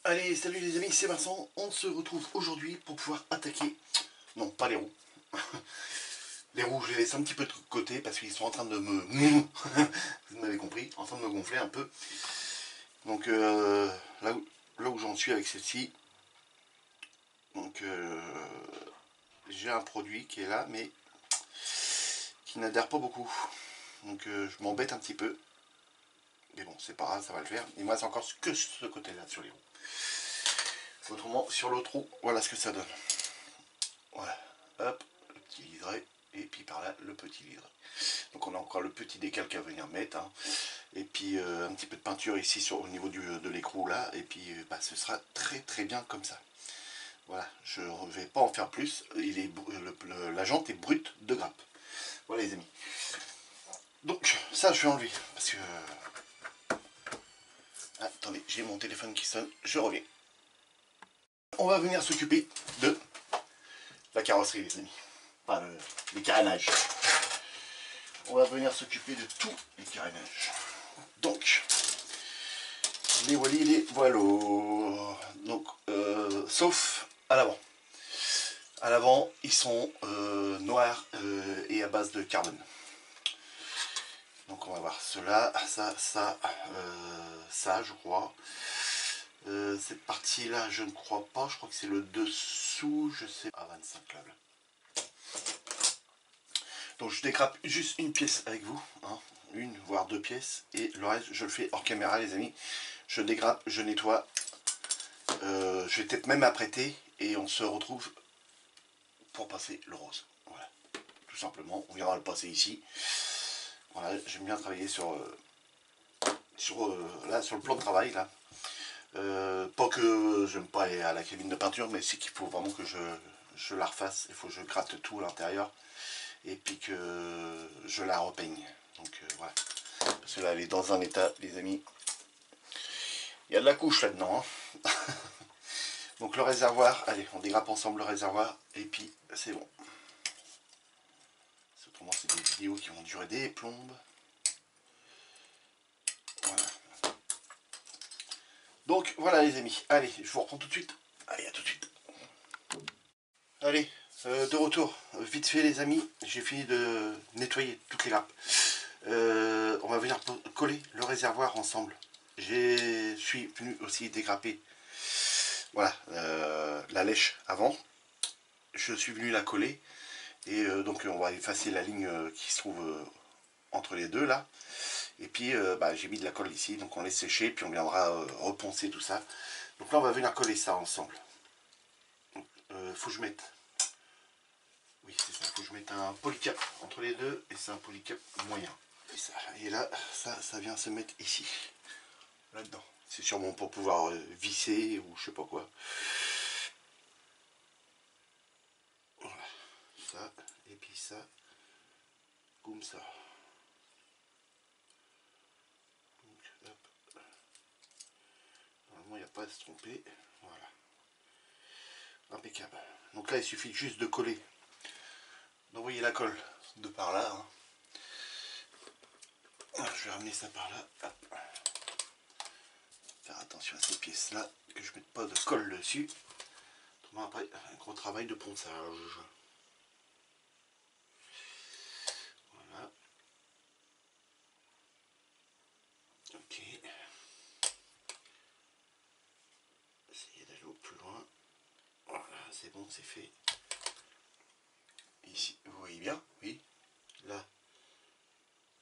Allez, salut les amis, c'est Vincent. On se retrouve aujourd'hui pour pouvoir attaquer... Non, pas les roues. Les roues, je les laisse un petit peu de côté parce qu'ils sont en train de me... Vous m'avez compris, en train de me gonfler un peu. Donc là où j'en suis avec celle-ci, donc j'ai un produit qui est là, mais qui n'adhère pas beaucoup. Donc je m'embête un petit peu. Mais bon, c'est pas grave, ça va le faire. Et moi, c'est encore que ce côté-là sur les roues. Autrement, sur l'autre roue, voilà ce que ça donne. Voilà, hop, le petit liseré, et puis par là, le petit liseré. Donc on a encore le petit décalque à venir mettre, hein. Et puis un petit peu de peinture ici au niveau de l'écrou là, et puis ce sera très très bien comme ça. Voilà, je ne vais pas en faire plus, la jante est brute de grappe. Voilà les amis. Donc ça je vais enlever, parce que... Ah, attendez, j'ai mon téléphone qui sonne, je reviens. On va venir s'occuper de la carrosserie les amis, pas les carénages. On va venir s'occuper de tous les carénages. Donc, les wally, les voilos. Donc, sauf à l'avant. À l'avant, ils sont noirs et à base de carbone. Donc, on va voir cela, ça, je crois. Cette partie-là, je ne crois pas. Je crois que c'est le dessous, je sais. Ah, 25 là. Donc je décrape juste une pièce avec vous, hein, une voire deux pièces, et le reste je le fais hors caméra les amis. Je dégrappe, je nettoie, je vais peut-être même apprêter et on se retrouve pour passer le rose. Voilà, tout simplement, on viendra le passer ici. Voilà, j'aime bien travailler sur le plan de travail là. Pas que j'aime pas aller à la cabine de peinture, mais c'est qu'il faut vraiment que je la refasse, il faut que je gratte tout à l'intérieur. Et puis que je la repeigne. Donc voilà. Parce que là elle est dans un état les amis. Il y a de la couche là-dedans. Hein. Donc le réservoir, allez on dégrappe ensemble le réservoir et puis c'est bon. Autrement c'est des vidéos qui vont durer des plombes. Voilà. Donc voilà les amis. Allez, je vous reprends tout de suite. Allez, à tout de suite. Allez, de retour. Vite fait les amis, j'ai fini de nettoyer toutes les grappes. On va venir coller le réservoir ensemble. Je suis venu aussi dégrapper voilà, la lèche avant. Je suis venu la coller et donc on va effacer la ligne qui se trouve entre les deux là. Et puis j'ai mis de la colle ici, donc on laisse sécher puis on viendra reponcer tout ça. Donc là on va venir coller ça ensemble. Faut que je mette, oui c'est ça, faut que je mette un polycap entre les deux et c'est un polycap moyen. Et là, ça vient se mettre ici, là-dedans. C'est sûrement pour pouvoir visser ou je sais pas quoi. Voilà, ça, et puis ça, comme ça. Donc, hop. Normalement, il n'y a pas à se tromper. Voilà. Impeccable. Donc là, il suffit juste de coller, d'envoyer la colle de par là. Hein. Je vais ramener ça par là. Hop. Faire attention à ces pièces-là, que je ne mette pas de colle dessus. Autrement, après, un gros travail de ponçage. Voilà. Ok. Essayer d'aller au plus loin. Voilà, c'est bon, c'est fait. Ici, vous voyez bien, oui. Là,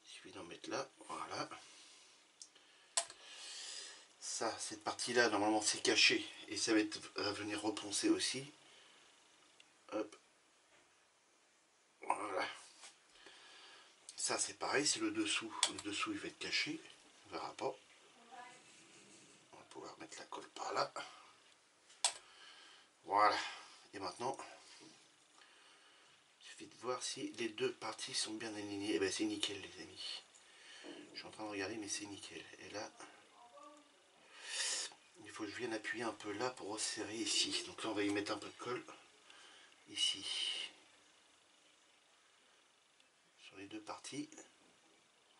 il suffit d'en mettre là. Voilà. Ça, cette partie-là, normalement, c'est caché. Et ça va être à venir reponcer aussi. Hop. Voilà. Ça, c'est pareil, c'est le dessous. Le dessous, il va être caché. On verra pas. On va pouvoir mettre la colle par là. Voilà. Et maintenant, il suffit de voir si les deux parties sont bien alignées. Et bien, c'est nickel, les amis. Je suis en train de regarder, mais c'est nickel. Et là, il faut que je vienne appuyer un peu là pour resserrer ici. Donc là, on va y mettre un peu de colle. Ici. Sur les deux parties.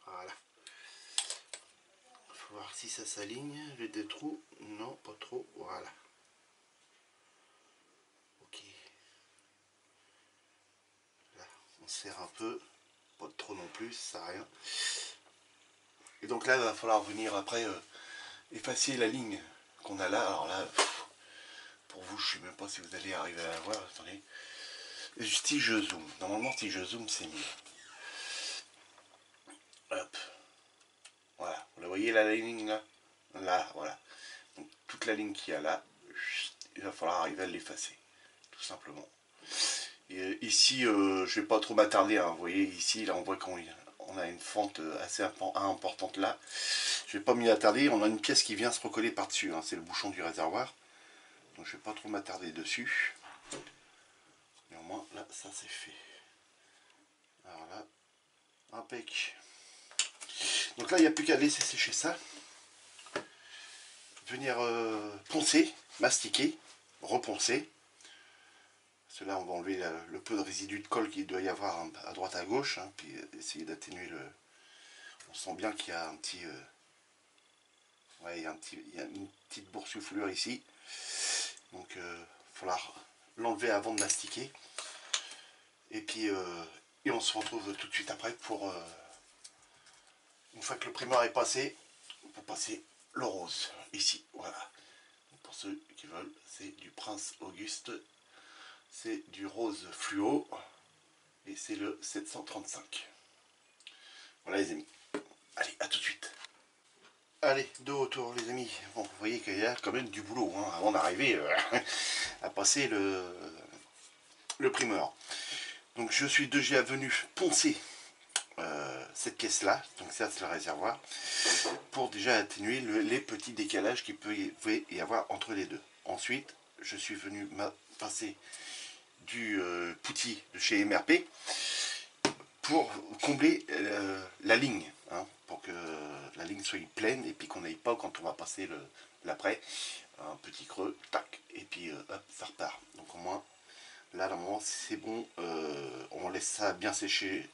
Voilà. Faut voir si ça s'aligne, les deux trous. Non, pas trop. Voilà. Ok. Là, on serre un peu. Pas trop non plus, ça sert à rien. Et donc là, il va falloir venir après effacer la ligne qu'on a là. Alors là, pour vous, je ne sais même pas si vous allez arriver à la voir. Attendez. Si je zoome. Normalement, si je zoome, c'est mieux. Hop. Voilà. Vous la voyez la ligne là? Là, voilà. Donc, toute la ligne qu'il y a là, il va falloir arriver à l'effacer. Tout simplement. Et ici, je ne vais pas trop m'attarder. Hein. Vous voyez, ici, là, on voit qu'on a une fente assez importante là. Je ne vais pas m'y attarder. On a une pièce qui vient se recoller par-dessus. Hein. C'est le bouchon du réservoir. Donc, je ne vais pas trop m'attarder dessus. Néanmoins, là, ça c'est fait. Alors là, impec. Donc là, il n'y a plus qu'à laisser sécher ça. Venir poncer, mastiquer, reponcer. Parce que là, on va enlever le peu de résidu de colle qu'il doit y avoir à droite à gauche. Hein, puis essayer d'atténuer le... On sent bien qu'il y a un petit... ouais, il y a une petite boursouflure ici. Donc, il va falloir l'enlever avant de mastiquer. Et puis, et on se retrouve tout de suite après pour... une fois que le primer est passé, pour passer le rose. Ici, voilà. Pour ceux qui veulent, c'est du Prince Auguste. C'est du rose fluo. Et c'est le 735. Voilà les amis. Allez, à tout de suite. Allez, de retour les amis. Bon, vous voyez qu'il y a quand même du boulot hein, avant d'arriver à passer le primeur. Donc je suis déjà venu poncer cette pièce là, donc ça c'est le réservoir, pour déjà atténuer les petits décalages qu'il peut y avoir entre les deux. Ensuite, je suis venu passer du poutis de chez MRP pour combler la ligne, hein, pour que la ligne soit pleine et puis qu'on n'aille pas quand on va passer l'après, un petit creux, tac, et puis hop, ça repart. Donc au moins, là normalement c'est bon, on laisse ça bien sécher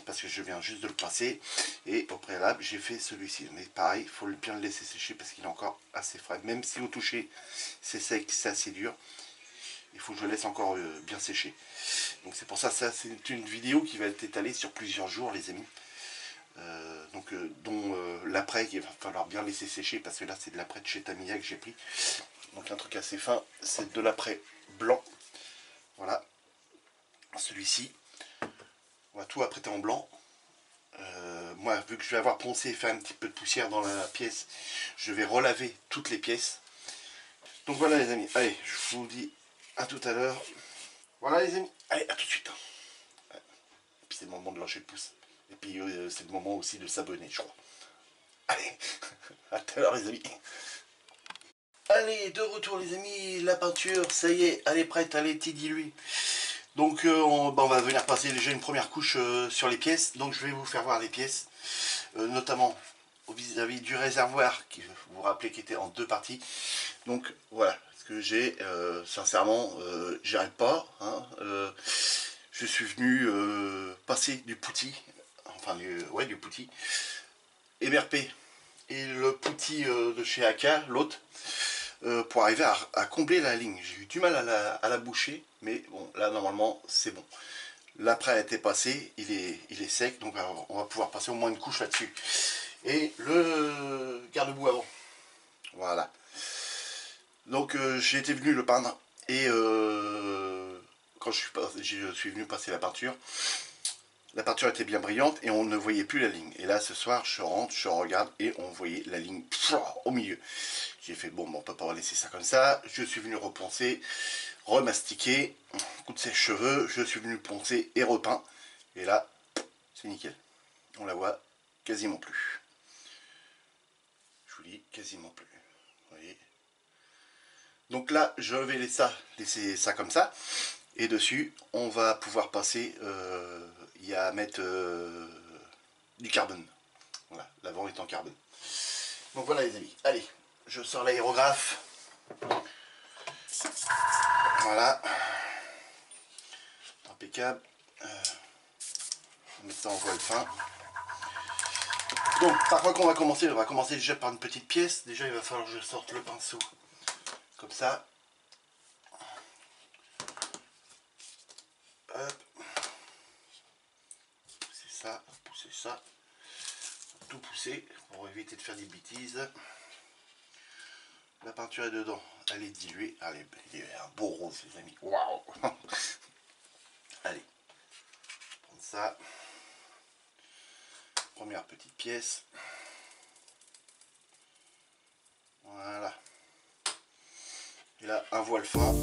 parce que je viens juste de le passer et au préalable j'ai fait celui-ci. Mais pareil, il faut bien le laisser sécher parce qu'il est encore assez frais. Même si au toucher c'est sec, c'est assez dur, il faut que je laisse encore bien sécher. Donc c'est pour ça, ça c'est une vidéo qui va être étalée sur plusieurs jours les amis. Dont l'après il va falloir bien laisser sécher parce que là c'est de l'après de chez Tamiya que j'ai pris. Donc un truc assez fin, c'est de l'après blanc. Voilà. Celui-ci, on va tout apprêter en blanc. Moi, vu que je vais avoir poncé et fait un petit peu de poussière dans la pièce, je vais relaver toutes les pièces. Donc voilà les amis, allez, je vous dis à tout à l'heure. Voilà les amis, allez, à tout de suite. Et puis c'est le moment de lâcher le pouce. Et puis c'est le moment aussi de s'abonner, je crois. Allez, à tout à l'heure les amis. Allez, de retour les amis, la peinture, ça y est, elle est prête, elle a été diluée. Donc on va venir passer déjà une première couche sur les pièces. Donc je vais vous faire voir les pièces, notamment vis-à-vis du réservoir, qui vous vous rappelez qui était en deux parties. Donc voilà, ce que j'ai, sincèrement, j'y arrive pas. Hein, je suis venu passer du poutis, enfin du poutis, MRP et le poutis de chez AK, l'autre. Pour arriver à combler la ligne. J'ai eu du mal à la boucher, mais bon, là normalement c'est bon. L'après a été passé, il est sec, donc on va pouvoir passer au moins une couche là-dessus. Et le garde-boue avant. Voilà. Donc j'ai été venu le peindre, et quand je suis venu passer la peinture était bien brillante et on ne voyait plus la ligne. Et là ce soir je rentre, je regarde et on voyait la ligne au milieu. J'ai fait bon, on peut pas laisser ça comme ça. Je suis venu reponcer, remastiquer, coup de sèche-cheveux, je suis venu poncer et repeint. Et là, c'est nickel. On la voit quasiment plus. Je vous dis quasiment plus. Vous voyez. Donc là, je vais laisser ça comme ça. Et dessus, on va pouvoir passer, il y a à mettre du carbone. Voilà, l'avant est en carbone. Donc voilà les amis, allez, je sors l'aérographe. Voilà. Impeccable. On met ça en voile fin. Bon, par quoi qu'on va commencer? On va commencer déjà par une petite pièce. Déjà, il va falloir que je sorte le pinceau. Comme ça. Hop. Pousser ça. Tout pousser pour éviter de faire des bêtises. La peinture est dedans. Elle est diluée. Allez, il y a un beau rose, les amis. Waouh! Allez. Prendre ça. Première petite pièce. Voilà. Et là, un voile fin.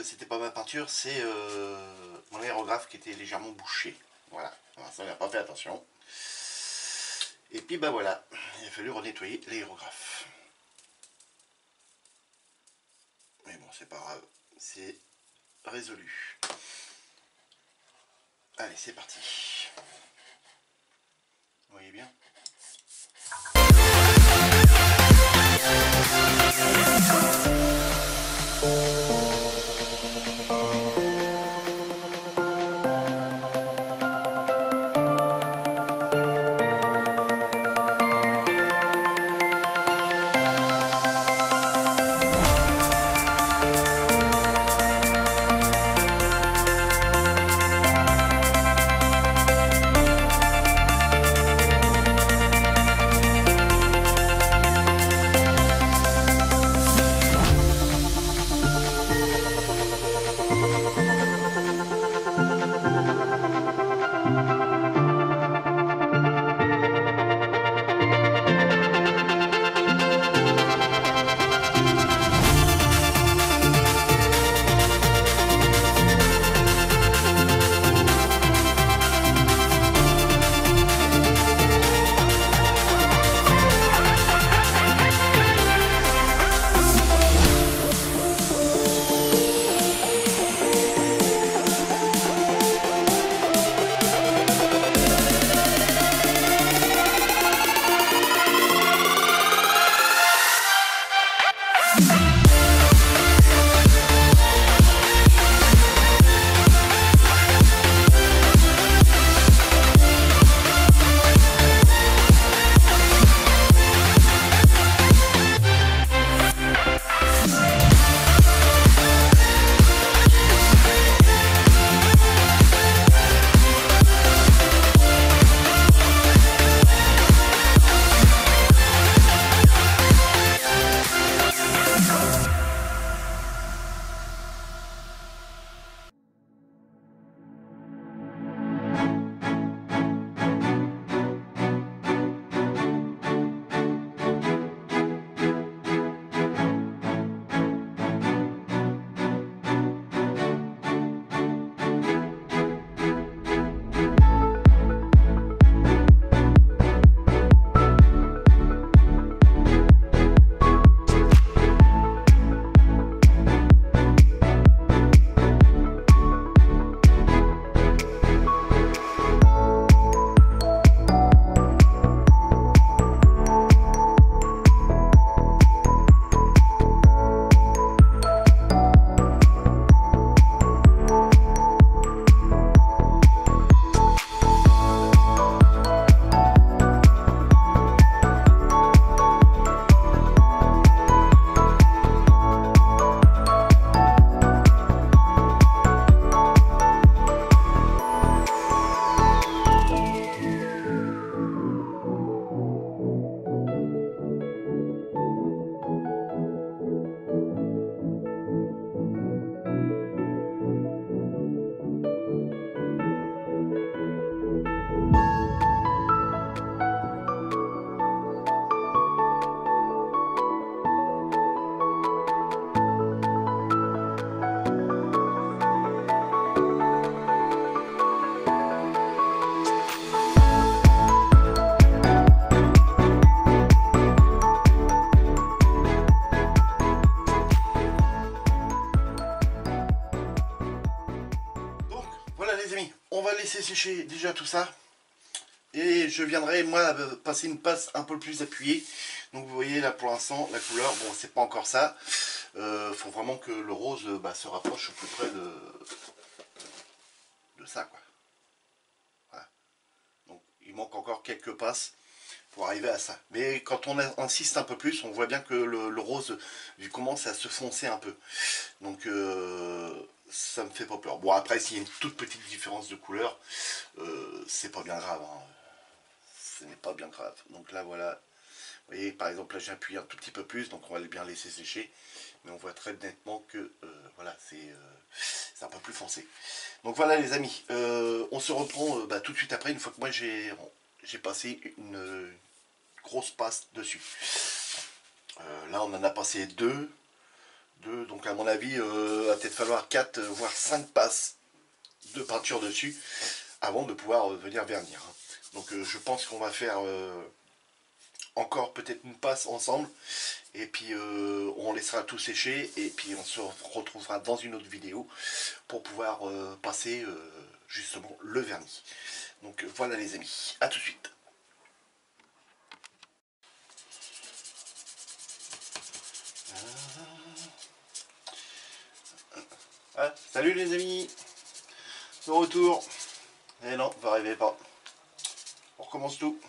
C'était pas ma peinture, c'est mon aérographe qui était légèrement bouché. Voilà, ça on n'a pas fait attention. Et puis bah voilà, il a fallu renettoyer l'aérographe. Mais bon, c'est pas grave, c'est résolu. Allez, c'est parti. Vous voyez bien? on va laisser sécher déjà tout ça. Et je viendrai moi passer une passe un peu plus appuyée. Donc vous voyez là pour l'instant la couleur, bon c'est pas encore ça. Faut vraiment que le rose se rapproche au plus près de ça quoi. Voilà. Donc il manque encore quelques passes pour arriver à ça. Mais quand on insiste un peu plus, on voit bien que le rose il commence à se foncer un peu. Donc ça me fait pas peur. Bon après s'il y a une toute petite différence de couleur, c'est pas bien grave. Hein. Ce n'est pas bien grave. Donc là voilà. Vous voyez par exemple là j'ai appuyé un tout petit peu plus, donc on va bien laisser sécher. Mais on voit très nettement que voilà, c'est un peu plus foncé. Donc voilà les amis, on se reprend tout de suite après, une fois que moi j'ai passé une grosse passe dessus. Là on en a passé deux, donc à mon avis il va peut-être falloir 4 voire 5 passes de peinture dessus avant de pouvoir venir vernir. Donc je pense qu'on va faire encore peut-être une passe ensemble et puis on laissera tout sécher et puis on se retrouvera dans une autre vidéo pour pouvoir passer justement le vernis. Donc voilà les amis, à tout de suite. Ah, salut les amis, de retour. Et non, vous n'arrivez pas. On recommence tout.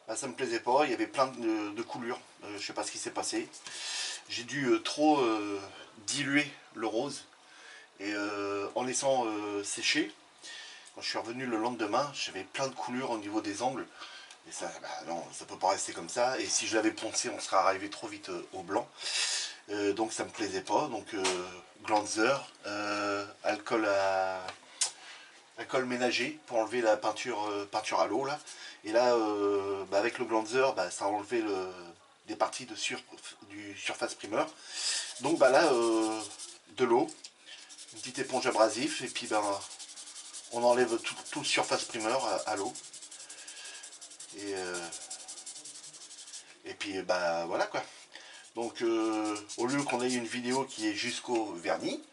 Ah, ça me plaisait pas, il y avait plein de coulures, je sais pas ce qui s'est passé. J'ai dû trop diluer le rose et en laissant sécher, quand je suis revenu le lendemain, j'avais plein de coulures au niveau des angles. Et ça, non, ça peut pas rester comme ça. Et si je l'avais poncé, on serait arrivé trop vite au blanc. Donc ça me plaisait pas. Donc glanzer, alcool ménager pour enlever la peinture à l'eau là. Et là, avec le glanzer, ça a enlevé des parties du surface primer. Donc là, de l'eau, une petite éponge abrasif et puis on enlève tout le surface primer à l'eau. Et puis voilà quoi. Donc au lieu qu'on ait une vidéo qui est jusqu'au vernis,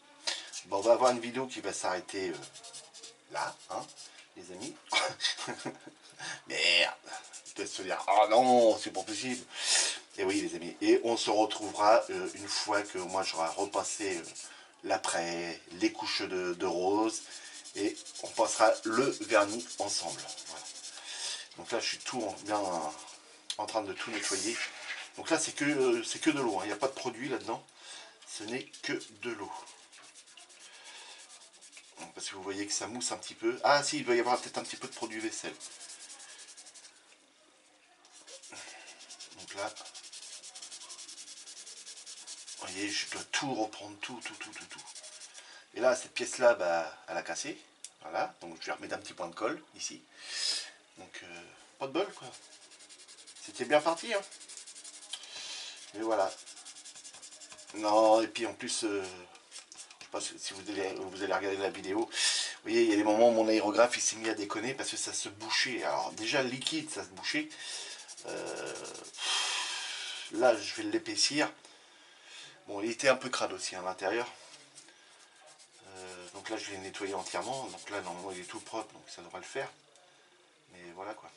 on va avoir une vidéo qui va s'arrêter là, hein, les amis. Merde, peut-être se dire, oh non, c'est pas possible. Et oui les amis, et on se retrouvera une fois que moi j'aurai repassé l'après, les couches de rose, et on passera le vernis ensemble. Voilà. Donc là je suis tout bien en train de tout nettoyer. Donc là c'est que de l'eau, hein. Il n'y a pas de produit là-dedans, ce n'est que de l'eau. Parce que vous voyez que ça mousse un petit peu. Ah si, il doit y avoir peut-être un petit peu de produit vaisselle. Donc là, vous voyez, je dois tout reprendre, tout. Et là, cette pièce-là, elle a cassé. Voilà, donc je vais remettre un petit point de colle ici. Donc, pas de bol quoi. C'était bien parti, hein. Mais voilà. Non, et puis en plus, je sais pas si vous allez regarder la vidéo. Vous voyez, il y a des moments où mon aérographe il s'est mis à déconner parce que ça se bouchait. Alors déjà le liquide, ça se bouchait. Là, je vais l'épaissir. Bon, il était un peu crade aussi à l'intérieur. Donc là, je l'ai nettoyé entièrement. Donc là, normalement, il est tout propre, donc ça devrait le faire. Mais voilà quoi.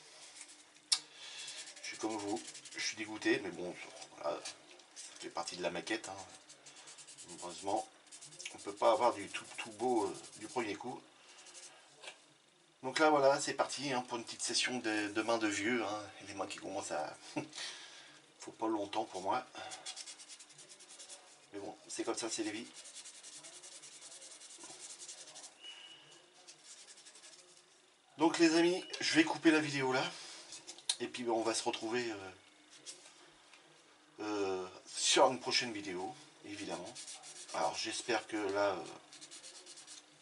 Je suis comme vous. Je suis dégoûté, mais bon, voilà, ça fait partie de la maquette. Hein. Heureusement, on ne peut pas avoir du tout beau du premier coup. Donc là, voilà, c'est parti hein, pour une petite session de mains de vieux. Hein, les mains qui commencent à... Faut pas longtemps pour moi. Mais bon, c'est comme ça, c'est les vies. Donc les amis, je vais couper la vidéo là. Et puis on va se retrouver sur une prochaine vidéo, évidemment. Alors j'espère que là,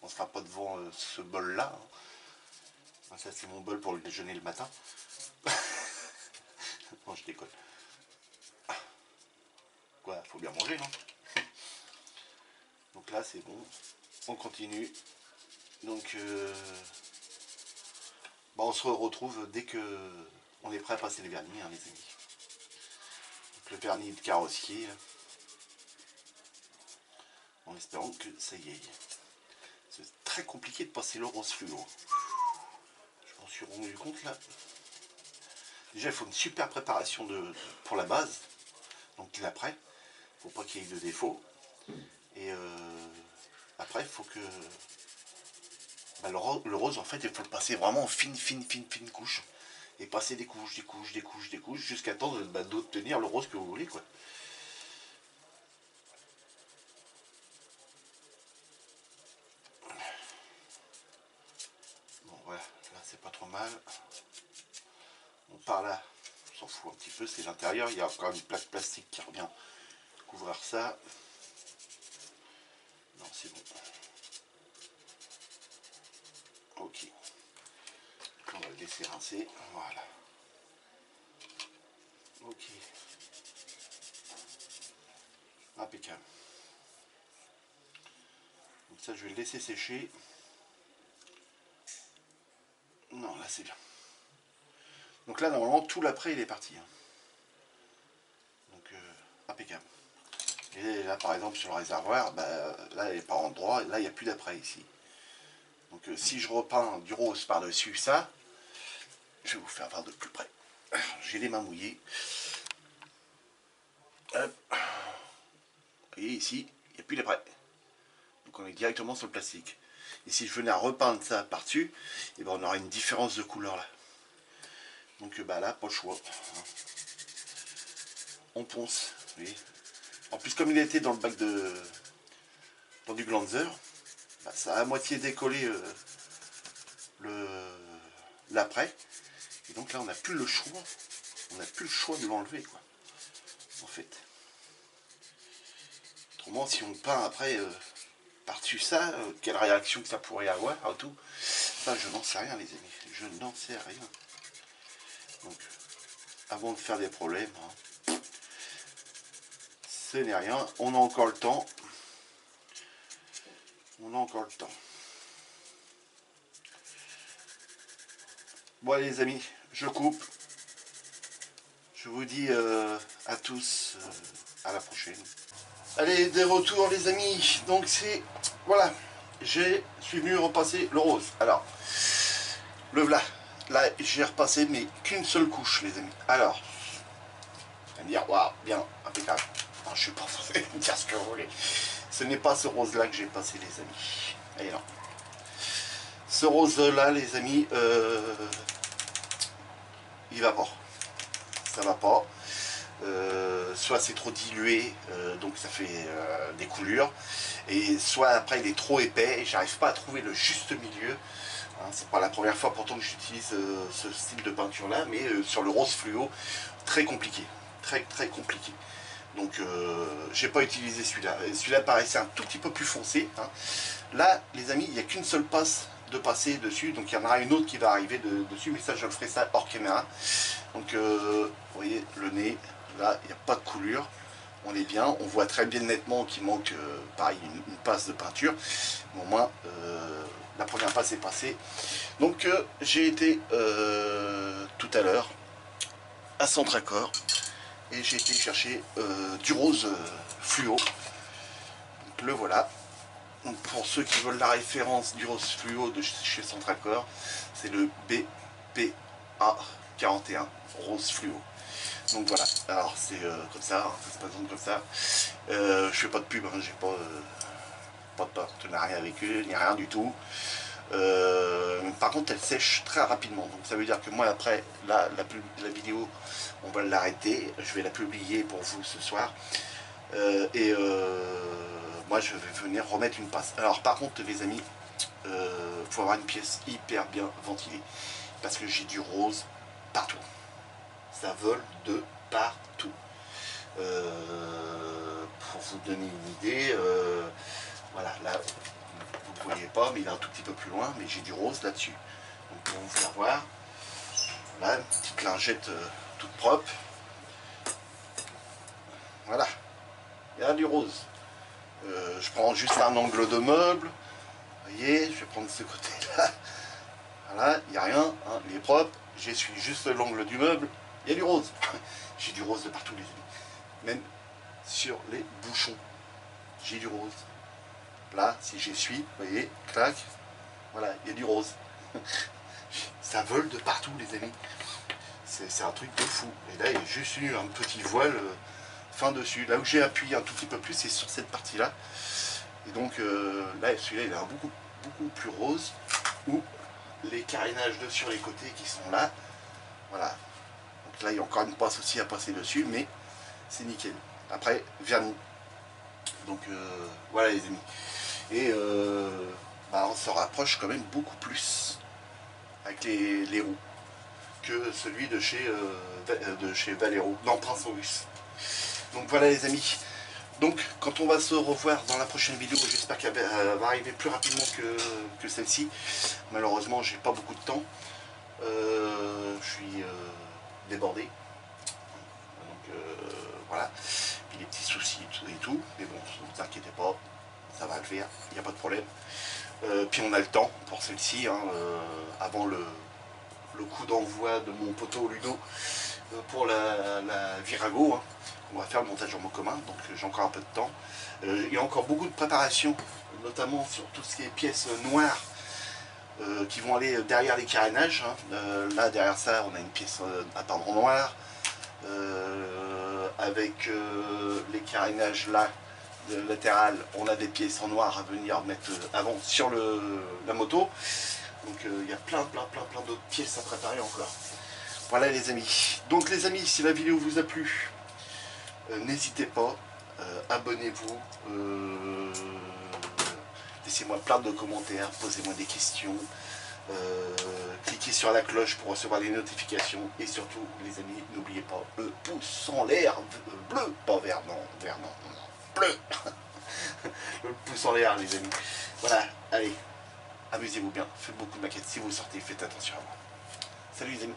on ne sera pas devant ce bol là. Hein. Ça c'est mon bol pour le déjeuner le matin. Non, je déconne. Quoi, faut bien manger, non? Donc là c'est bon. On continue. Donc on se retrouve dès que on est prêt à passer le vernis, hein, les amis. Donc, le vernis de carrossier. En espérant que ça y est. C'est très compliqué de passer le rose fluo. Je m'en suis rendu compte là. Déjà, il faut une super préparation pour la base, donc l'après. Il ne faut pas qu'il y ait de défaut. Et après, il faut que bah, le rose, en fait, il faut le passer vraiment en fine couche. Et passer des couches, jusqu'à temps d'obtenir le rose que vous voulez, quoi. Bon, voilà, là, c'est pas trop mal. Bon, par là, on s'en fout un petit peu, c'est l'intérieur. Il y a encore une plaque plastique qui revient couvrir ça. Non, c'est bon. Ok. On va le laisser rincer. Voilà. Ok. Impeccable. Donc ça, je vais le laisser sécher. Non, là, c'est bien. Donc là, normalement, tout l'après, il est parti. Donc, impeccable. Et là, par exemple, sur le réservoir, bah, là, il n'est pas en droit. Là, il n'y a plus d'après ici. Donc, si je repeins du rose par-dessus ça, je vais vous faire voir de plus près. J'ai les mains mouillées. Hop. Vous voyez ici, il n'y a plus d'après. Donc on est directement sur le plastique. Et si je venais à repeindre ça par-dessus, et ben on aura une différence de couleur là. Donc bah là, pas le choix. On ponce. Vous voyez. En plus, comme il était dans le bac dans du glanzer, bah, ça a à moitié décollé l'après. Et donc là, on n'a plus le choix. On n'a plus le choix de l'enlever, quoi. En fait. Autrement, si on peint après par-dessus ça, quelle réaction que ça pourrait avoir, tout. Ça, je n'en sais rien, les amis. Je n'en sais rien. Donc, avant de faire des problèmes, ce n'est rien. On a encore le temps. On a encore le temps. Bon, allez, les amis, je coupe. Je vous dis à tous à la prochaine. Allez, des retours, les amis. Donc, c'est... Voilà. Je suis venu repasser le rose. Alors, le voilà. Là, j'ai repassé, mais qu'une seule couche, les amis. Alors, vous allez me dire, waouh, bien, impeccable. Non, je suis pas forcé de dire ce que vous voulez. Ce n'est pas ce rose-là que j'ai passé, les amis. Allez, non. Ce rose-là, les amis, il va pas. Ça va pas. Soit c'est trop dilué, donc ça fait des coulures, et soit après il est trop épais et j'arrive pas à trouver le juste milieu. Hein, c'est pas la première fois pourtant que j'utilise ce style de peinture là, mais sur le rose fluo, très compliqué, très compliqué. Donc j'ai pas utilisé celui-là. Celui-là paraissait un tout petit peu plus foncé. Hein. Là, les amis, il n'y a qu'une seule passe de passer dessus, donc il y en aura une autre qui va arriver dessus, mais ça je le ferai ça hors caméra. Donc vous voyez le nez. Là, il n'y a pas de coulure, on est bien, on voit très bien nettement qu'il manque, pareil, une passe de peinture, mais au moins, la première passe est passée. Donc, j'ai été tout à l'heure à Centracor, et j'ai été chercher du rose fluo, donc le voilà. Donc, pour ceux qui veulent la référence du rose fluo de chez Centracor, c'est le BPA41 rose fluo. Donc voilà, alors c'est comme ça, ça se présente comme ça. Je fais pas de pub, hein, j'ai pas de partenariat avec eux, ni rien du tout. Par contre, elle sèche très rapidement, donc ça veut dire que moi après, là, la vidéo, on va l'arrêter. Je vais la publier pour vous ce soir. Moi, je vais venir remettre une passe. Alors par contre, les amis, faut avoir une pièce hyper bien ventilée, parce que j'ai du rose partout. Ça vole de partout. Pour vous donner une idée, voilà, là, vous ne voyez pas, mais il est un tout petit peu plus loin, mais j'ai du rose là-dessus. Donc pour vous faire voir, voilà, une petite lingette toute propre. Voilà, il y a du rose. Je prends juste un angle de meuble. Vous voyez, je vais prendre ce côté-là. Voilà, il n'y a rien, hein, il est propre. J'essuie juste l'angle du meuble. Il y a du rose. J'ai du rose de partout, les amis. Même sur les bouchons, j'ai du rose. Là, si j'essuie, vous voyez, clac, Voilà, il y a du rose. Ça vole de partout les amis. C'est un truc de fou. Et là il y a juste eu un petit voile fin dessus. Là où j'ai appuyé un tout petit peu plus, c'est sur cette partie là. Et donc là celui-là il est beaucoup plus rose. Ou les carénages sur les côtés qui sont là. Voilà. Donc là il y a encore une passe aussi à passer dessus, mais c'est nickel. Après, vernis. Donc voilà les amis. Et on se rapproche quand même beaucoup plus avec les roues que celui de chez Valero, non, Prince Auguste. Donc voilà les amis. Donc quand on va se revoir dans la prochaine vidéo, j'espère qu'elle va arriver plus rapidement que celle-ci. Malheureusement j'ai pas beaucoup de temps. Je suis débordé. Donc voilà. Puis les petits soucis et tout. Mais bon, ne vous inquiétez pas, ça va le faire, il n'y a pas de problème. Puis on a le temps pour celle-ci, hein, avant le coup d'envoi de mon poteau Ludo pour la Virago, hein. On va faire le montage en mot commun, donc j'ai encore un peu de temps. Il y a encore beaucoup de préparation, notamment sur tout ce qui est pièces noires qui vont aller derrière les carénages, hein. Là derrière ça on a une pièce à peindre en noir, avec les carénages là latéral, on a des pièces en noir à venir mettre avant sur la moto. Donc il y a plein d'autres pièces à préparer encore. Voilà les amis. Donc les amis, si la vidéo vous a plu, n'hésitez pas, abonnez-vous, laissez-moi plein de commentaires, posez-moi des questions, cliquez sur la cloche pour recevoir les notifications, et surtout les amis, n'oubliez pas le pouce en l'air, bleu, pas vert, non, bleu. Le pouce en l'air les amis. Voilà, allez, amusez-vous bien, faites beaucoup de maquettes. Si vous sortez, faites attention à vous. Salut les amis.